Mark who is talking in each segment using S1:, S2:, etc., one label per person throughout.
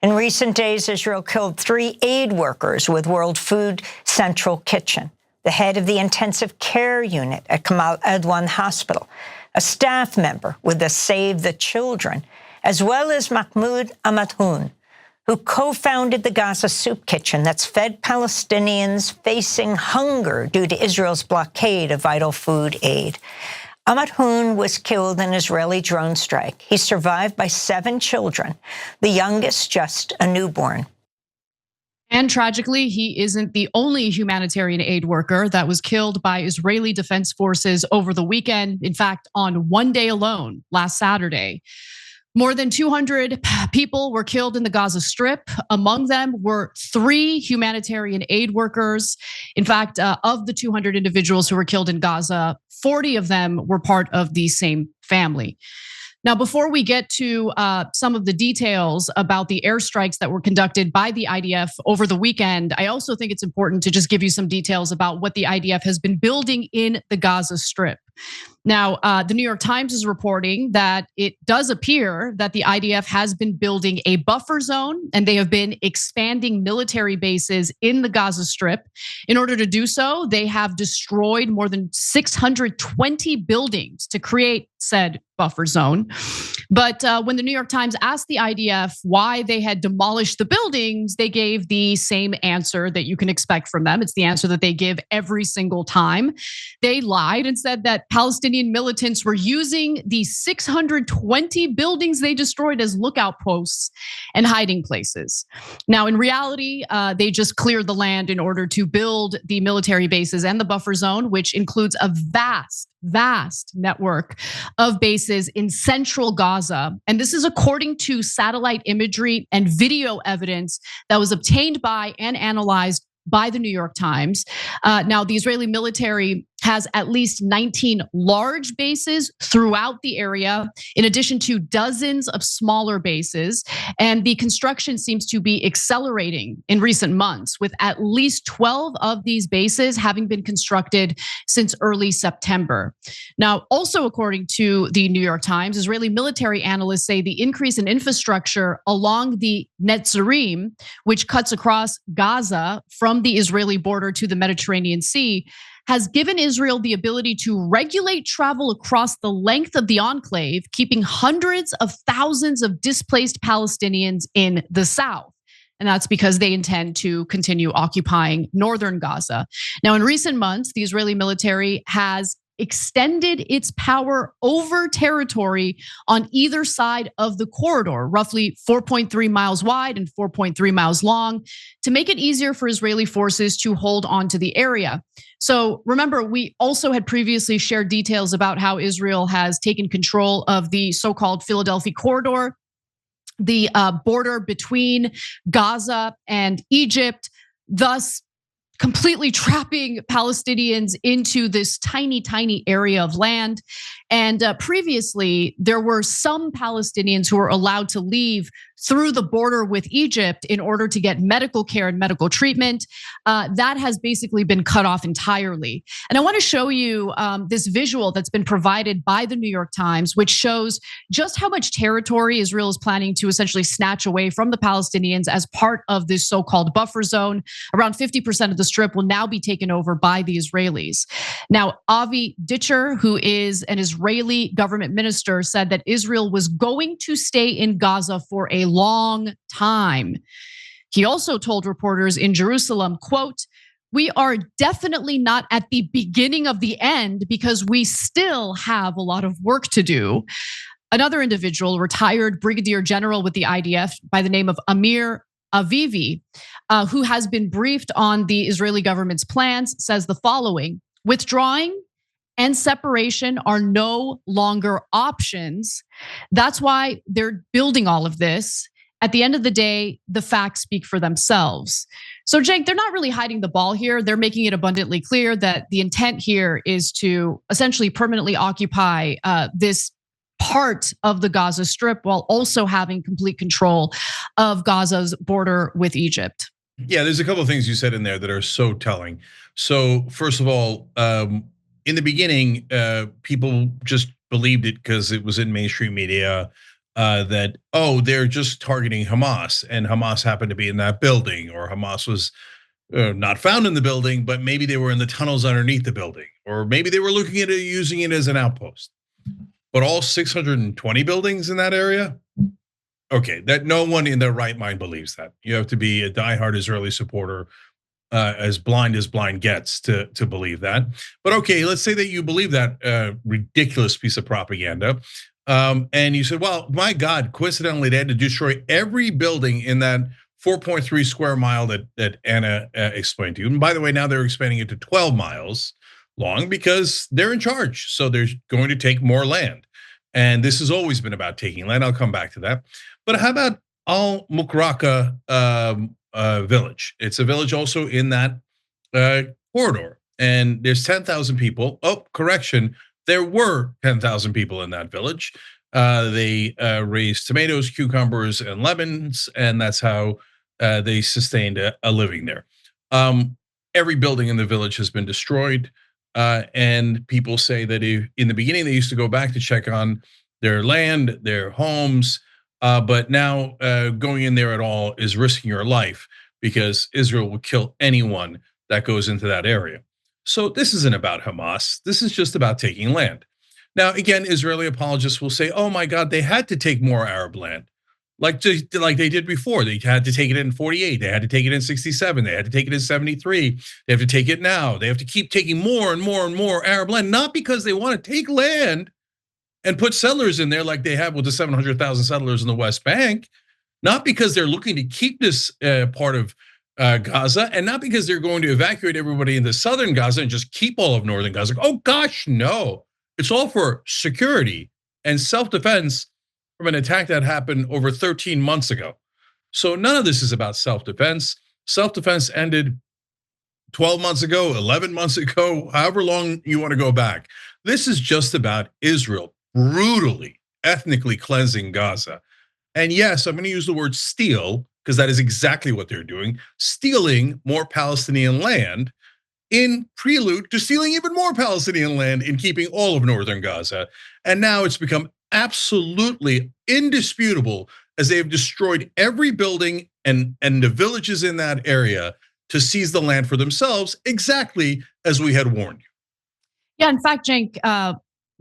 S1: In recent days, Israel killed 3 aid workers with World Food Central Kitchen, the head of the intensive care unit at Kamal Adwan Hospital, a staff member with the Save the Children, as well as Mahmoud Amadhoun, who co-founded the Gaza soup kitchen that's fed Palestinians facing hunger due to Israel's blockade of vital food aid. Amadhoun was killed in an Israeli drone strike. He survived by 7 children, the youngest just a newborn.
S2: And tragically, he isn't the only humanitarian aid worker that was killed by Israeli Defense Forces over the weekend. In fact, on one day alone, last Saturday, more than 200 people were killed in the Gaza Strip. Among them were 3 humanitarian aid workers. In fact, of the 200 individuals who were killed in Gaza, 40 of them were part of the same family. Now, before we get to some of the details about the airstrikes that were conducted by the IDF over the weekend, I also think it's important to just give you some details about what the IDF has been building in the Gaza Strip. Now, the New York Times is reporting that it does appear that the IDF has been building a buffer zone and they have been expanding military bases in the Gaza Strip. In order to do so, they have destroyed more than 620 buildings to create said buffer zone. But when the New York Times asked the IDF why they had demolished the buildings, they gave the same answer that you can expect from them. It's the answer that they give every single time. They lied and said that Palestinian militants were using the 620 buildings they destroyed as lookout posts and hiding places. Now, in reality, they just cleared the land in order to build the military bases and the buffer zone, which includes a vast network of bases in central Gaza. And this is according to satellite imagery and video evidence that was obtained by and analyzed by the New York Times. Now, the Israeli military has at least 19 large bases throughout the area, in addition to dozens of smaller bases. And the construction seems to be accelerating in recent months, with at least 12 of these bases having been constructed since early September. Now, also according to the New York Times, Israeli military analysts say the increase in infrastructure along the Netzarim, which cuts across Gaza from the Israeli border to the Mediterranean Sea, has given Israel the ability to regulate travel across the length of the enclave, keeping hundreds of thousands of displaced Palestinians in the south. And that's because they intend to continue occupying northern Gaza. Now, in recent months, the Israeli military has extended its power over territory on either side of the corridor, roughly 4.3 miles wide and 4.3 miles long, to make it easier for Israeli forces to hold on to the area. So remember, we also had previously shared details about how Israel has taken control of the so-called Philadelphia corridor, the border between Gaza and Egypt, thus completely trapping Palestinians into this tiny area of land. And previously, there were some Palestinians who were allowed to leave through the border with Egypt in order to get medical care and medical treatment. That has basically been cut off entirely. And I want to show you this visual that's been provided by the New York Times, which shows just how much territory Israel is planning to essentially snatch away from the Palestinians as part of this so-called buffer zone. Around 50% of the strip will now be taken over by the Israelis. Now, Avi Ditcher, who is an Israeli government minister, said that Israel was going to stay in Gaza for a long time. He also told reporters in Jerusalem, quote, "We are definitely not at the beginning of the end because we still have a lot of work to do." Another individual, retired brigadier general with the IDF by the name of Amir Avivi, who has been briefed on the Israeli government's plans, says the following: "Withdrawing and separation are no longer options. That's why they're building all of this. At the end of the day, the facts speak for themselves." So, Cenk, they're not really hiding the ball here. They're making it abundantly clear that the intent here is to essentially permanently occupy this part of the Gaza Strip while also having complete control of Gaza's border with Egypt.
S3: Yeah, there's a couple of things you said in there that are so telling. So, first of all, in the beginning, people just believed it because it was in mainstream media. that, oh, they're just targeting Hamas, and Hamas happened to be in that building, or Hamas was not found in the building, but maybe they were in the tunnels underneath the building, or maybe they were looking at it, using it as an outpost. But all 620 buildings in that area? Okay, that no one in their right mind believes that. You have to be a diehard Israeli supporter, as blind gets to believe that. But okay, let's say that you believe that ridiculous piece of propaganda, and you said, well, my God, coincidentally, they had to destroy every building in that 4.3 square mile that Anna explained to you. And by the way, now they're expanding it to 12 miles long because they're in charge. So they're going to take more land. And this has always been about taking land. I'll come back to that. But how about Al Mukraka village? It's a village also in that corridor. And there's 10,000 people. Oh, correction. There were 10,000 people in that village. They raised tomatoes, cucumbers, and lemons, and that's how they sustained a living there. Every building in the village has been destroyed, and people say that in the beginning they used to go back to check on their land, their homes, but now going in there at all is risking your life because Israel will kill anyone that goes into that area. So this isn't about Hamas. This is just about taking land. Now, again, Israeli apologists will say, oh my God, they had to take more Arab land. Like they did before. They had to take it in 48. They had to take it in 67. They had to take it in 73. They have to take it now. They have to keep taking more and more and more Arab land, not because they want to take land and put settlers in there like they have with the 700,000 settlers in the West Bank, not because they're looking to keep this part of Gaza, and not because they're going to evacuate everybody in the southern Gaza and just keep all of northern Gaza. Oh gosh, no. It's all for security and self-defense from an attack that happened over 13 months ago. So none of this is about self-defense. Self-defense ended 12 months ago, 11 months ago, however long you want to go back. This is just about Israel brutally, ethnically cleansing Gaza. And yes, I'm going to use the word steal, because that is exactly what they're doing, stealing more Palestinian land in prelude to stealing even more Palestinian land in keeping all of northern Gaza. And now it's become absolutely indisputable as they have destroyed every building and the villages in that area to seize the land for themselves, exactly as we had warned you.
S2: Yeah, in fact, Cenk,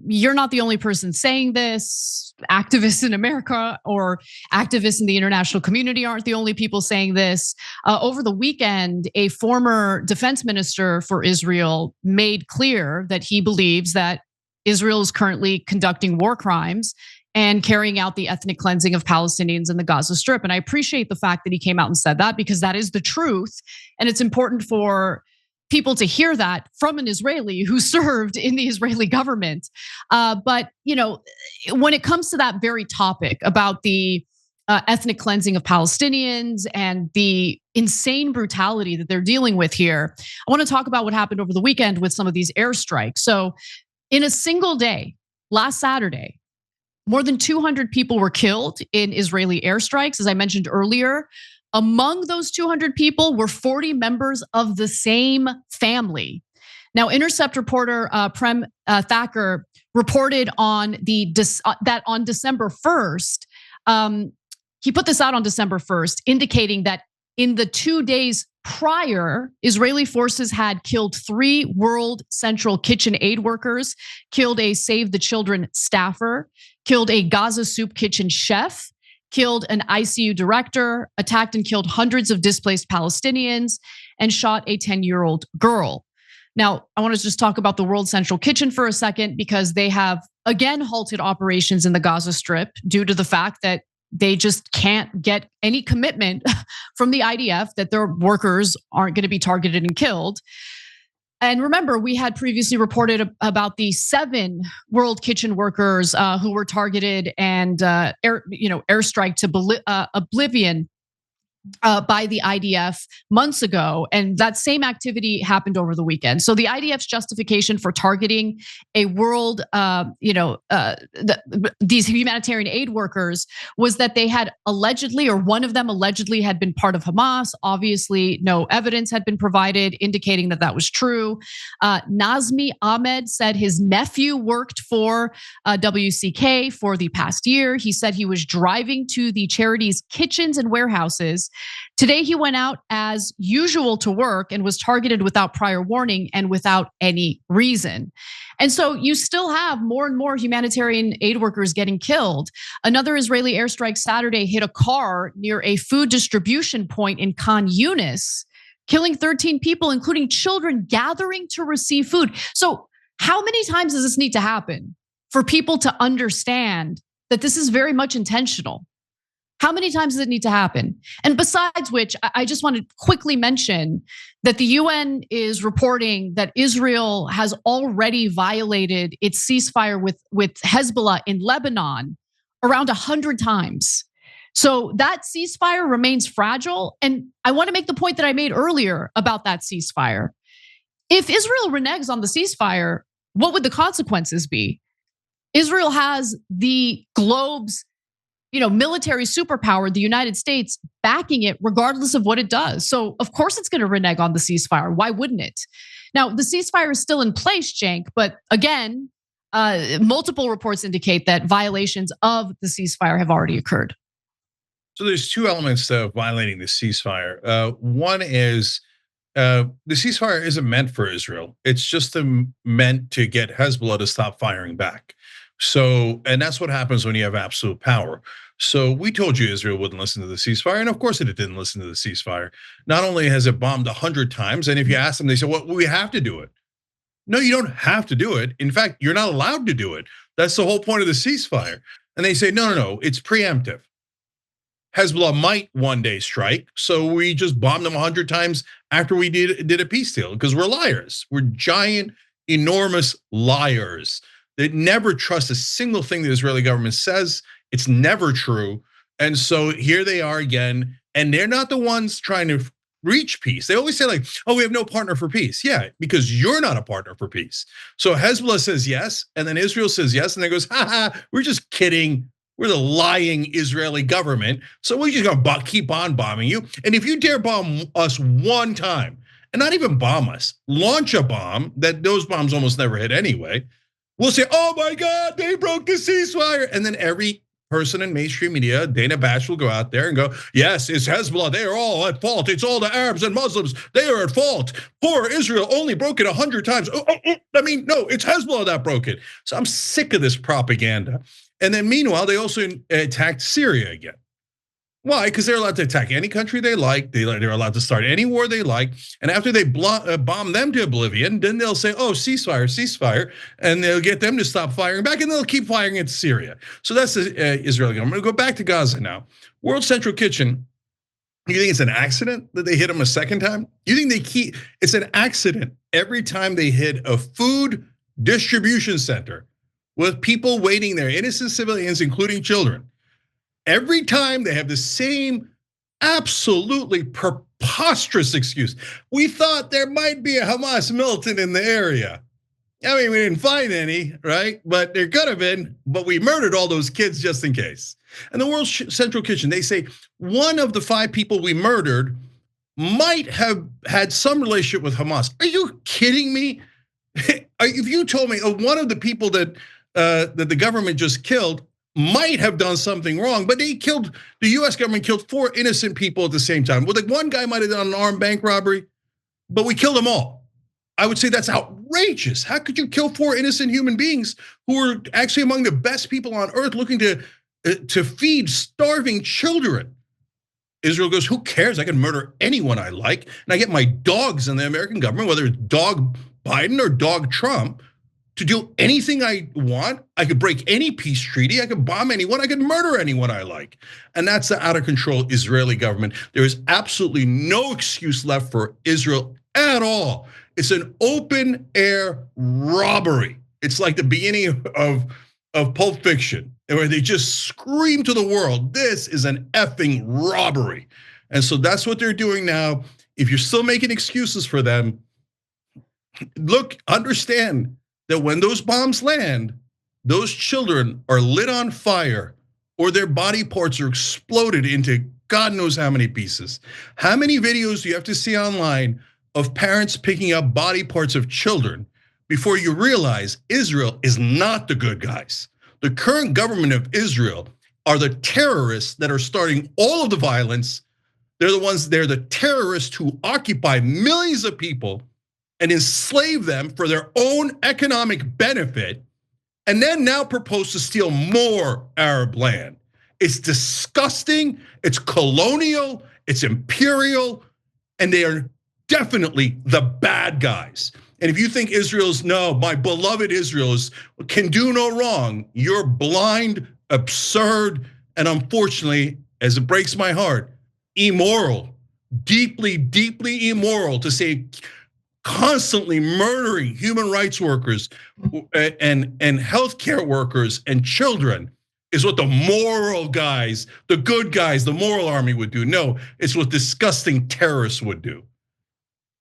S2: you're not the only person saying this. Activists in America or activists in the international community aren't the only people saying this. Over the weekend, a former defense minister for Israel made clear that he believes that Israel is currently conducting war crimes and carrying out the ethnic cleansing of Palestinians in the Gaza Strip. And I appreciate the fact that he came out and said that, because that is the truth. And it's important for people to hear that from an Israeli who served in the Israeli government. But when it comes to that very topic about the ethnic cleansing of Palestinians and the insane brutality that they're dealing with here, I want to talk about what happened over the weekend with some of these airstrikes. So in a single day, last Saturday, more than 200 people were killed in Israeli airstrikes, as I mentioned earlier. Among those 200 people were 40 members of the same family. Now, Intercept reporter Prem Thacker reported on that on December 1st. He put this out on December 1st, indicating that in the 2 days prior, Israeli forces had killed 3 World Central Kitchen aid workers, killed a Save the Children staffer, killed a Gaza Soup Kitchen chef, killed an ICU director, attacked and killed hundreds of displaced Palestinians, and shot a 10-year-old girl. Now, I want to just talk about the World Central Kitchen for a second, because they have again halted operations in the Gaza Strip due to the fact that they just can't get any commitment from the IDF that their workers aren't going to be targeted and killed. And remember, we had previously reported about the 7 World Kitchen workers who were targeted and airstrike to oblivion by the IDF months ago, and that same activity happened over the weekend. So the IDF's justification for targeting a world, these humanitarian aid workers was that they had allegedly, or one of them allegedly had been part of Hamas. Obviously, no evidence had been provided indicating that that was true. Nazmi Ahmed said his nephew worked for WCK for the past year. He said he was driving to the charity's kitchens and warehouses. Today, he went out as usual to work and was targeted without prior warning and without any reason. And so you still have more and more humanitarian aid workers getting killed. Another Israeli airstrike Saturday hit a car near a food distribution point in Khan Yunis, killing 13 people, including children gathering to receive food. So how many times does this need to happen for people to understand that this is very much intentional? How many times does it need to happen? And besides which, I just want to quickly mention that the UN is reporting that Israel has already violated its ceasefire with Hezbollah in Lebanon around 100 times. So that ceasefire remains fragile. And I want to make the point that I made earlier about that ceasefire. If Israel reneges on the ceasefire, what would the consequences be? Israel has the globe's military superpower, the United States, backing it regardless of what it does. So of course it's going to renege on the ceasefire. Why wouldn't it? Now, the ceasefire is still in place, Cenk, but again, multiple reports indicate that violations of the ceasefire have already occurred.
S3: So there's two elements to violating the ceasefire. One is the ceasefire isn't meant for Israel. It's just meant to get Hezbollah to stop firing back. So, and that's what happens when you have absolute power. So we told you Israel wouldn't listen to the ceasefire, and of course it didn't listen to the ceasefire. Not only has it bombed 100 times, and if you ask them, they say, well, we have to do it. No, you don't have to do it. In fact, you're not allowed to do it. That's the whole point of the ceasefire. And they say, no, it's preemptive. Hezbollah might one day strike, so we just bombed them 100 times after we did a peace deal, because we're liars. We're giant, enormous liars. They never trust a single thing the Israeli government says. It's never true. And so here they are again, and they're not the ones trying to reach peace. They always say like, oh, we have no partner for peace. Yeah, because you're not a partner for peace. So Hezbollah says yes, and then Israel says yes, and then goes, we're just kidding. We're the lying Israeli government. So we're just gonna keep on bombing you. And if you dare bomb us one time, and not even bomb us, launch a bomb, that those bombs almost never hit anyway, we'll say, oh my God, they broke the ceasefire. And then every person in mainstream media, Dana Bash, will go out there and go, yes, it's Hezbollah. They are all at fault. It's all the Arabs and Muslims. They are at fault. Poor Israel only broke it 100 times. I mean, no, it's Hezbollah that broke it. So I'm sick of this propaganda. And then meanwhile, they also attacked Syria again. Why? Because they're allowed to attack any country they like. They're allowed to start any war they like. And after they bomb them to oblivion, then they'll say, oh, ceasefire. And they'll get them to stop firing back, and they'll keep firing at Syria. So that's the Israeli government. I'm gonna go back to Gaza now. World Central Kitchen, you think it's an accident that they hit them a second time? You think it's an accident every time they hit a food distribution center with people waiting there, innocent civilians, including children? Every time they have the same absolutely preposterous excuse. We thought there might be a Hamas militant in the area. I mean, we didn't find any, right? But there could have been, but we murdered all those kids just in case. And the World Central Kitchen, they say one of the 5 people we murdered might have had some relationship with Hamas. Are you kidding me? If you told me one of the people that the government just killed might have done something wrong, but the US government killed 4 innocent people at the same time. Well, like one guy might have done an armed bank robbery, but we killed them all. I would say that's outrageous. How could you kill 4 innocent human beings who were actually among the best people on earth looking to feed starving children? Israel goes, who cares? I can murder anyone I like, and I get my dogs in the American government, whether it's dog Biden or dog Trump, to do anything I want. I could break any peace treaty. I could bomb anyone. I could murder anyone I like. And that's the out of control Israeli government. There is absolutely no excuse left for Israel at all. It's an open air robbery. It's like the beginning of Pulp Fiction, where they just scream to the world, this is an effing robbery. And so that's what they're doing now. If you're still making excuses for them, look, understand that when those bombs land, those children are lit on fire or their body parts are exploded into God knows how many pieces. How many videos do you have to see online of parents picking up body parts of children before you realize Israel is not the good guys? The current government of Israel are the terrorists that are starting all of the violence. They're the terrorists who occupy millions of people and enslave them for their own economic benefit, and then now propose to steal more Arab land. It's disgusting, it's colonial, it's imperial, and they are definitely the bad guys. And if you think my beloved Israel can do no wrong, you're blind, absurd, and unfortunately, as it breaks my heart, immoral, deeply, deeply immoral to say constantly murdering human rights workers and healthcare workers and children is what the moral guys, the good guys, the moral army would do. No, it's what disgusting terrorists would do.